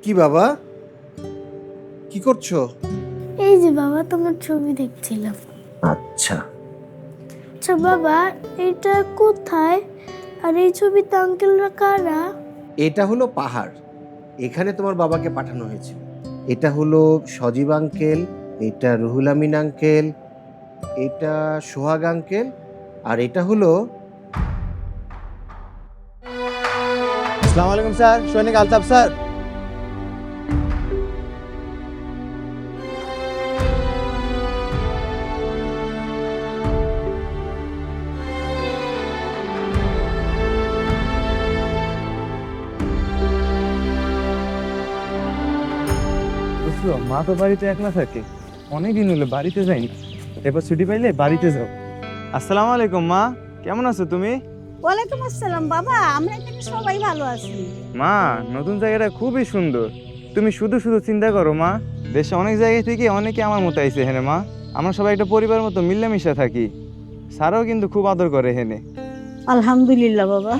কি বাবা, কি করছো? এই যে বাবা, তোমার ছবি দেখছিলাম। আচ্ছা, আচ্ছা বাবা, এটা কোথায়? আর এই ছবিতে আঙ্কেলরা কারা? এটা হলো পাহাড়। এখানে তোমার বাবাকে পাঠানো হয়েছিল। এটা হলো সজীব আঙ্কেল, এটা রুহুল আমিন আঙ্কেল, এটা সোহাগ আঙ্কেল, আর এটা হলো আসসালামু আলাইকুম স্যার, সৈনিক আলতাফ স্যার। বুঝলো, মা তো বাড়িতে একলা থাকে, অনেকদিন হলো বাড়িতে যাইনি। এবার ছুটি পাইলে বাড়িতে যাও। আসসালামু আলাইকুম মা, কেমন আছো তুমি? ওয়ালাইকুম আসসালাম বাবা, আমরা এখানে সবাই ভালো আছি। মা, নতুন জায়গাটা খুবই সুন্দর। তুমি শুধু শুধু চিন্তা করো মা, দেশে অনেক জায়গা থেকে অনেকে আমার মতো আইছে হেনে মা। আমরা সবাই একটা পরিবার মতো মিলেমিশে থাকি। স্যারও কিন্তু খুব আদর করে হেনে। আলহামদুলিল্লাহ বাবা।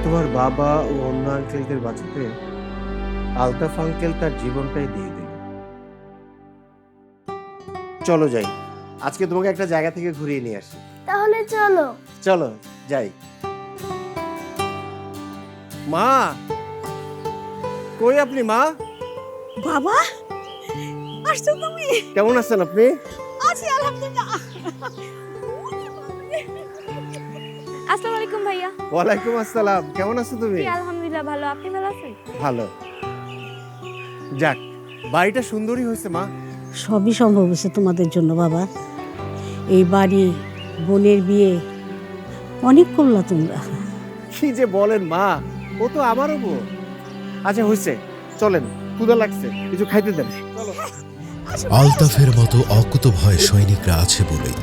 তোমার বাবা ও অন্য আঙ্কেলদের বাঁচাতে আলতাফ আঙ্কেল তার জীবনটাই দিয়ে দিল। চলো যাই, আজকে তোমাকে একটা জায়গা থেকে ঘুরিয়ে নিয়ে আসি। তাহলে চলো। চলো যাই। মা, কই আপনি মা? বাবা আসছো তুমি? কেমন আছেন আপনি? আছি আলহামদুলিল্লাহ। আসসালামু আলাইকুম ভাইয়া। ওয়ালাইকুম আসসালাম, কেমন আছো তুমি? জি আলহামদুলিল্লাহ ভালো, আপনি ভালো আছেন? ভালো। যাক, বাড়িটা সুন্দরই হয়েছে মা। সবই সম্ভব হয়েছে তোমাদের জন্য বাবা। এই বাড়ি, বোনের বিয়ে, অনেক করলা তোমরা। কি যে বলেন মা, ও তো আমারও বোন। আচ্ছা হয়েছে, চলেন, ক্ষুধা লাগছে, কিছু খাইতে দেন। চলো। আলতাফের মতো অকুতভয় সৈনিকরা আছে বলেই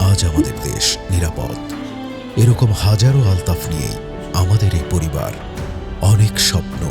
আজ আমাদের দেশ নিরাপদ। এরকম হাজারো আলতাফ নিয়েই আমাদের এই পরিবার, অনেক স্বপ্ন।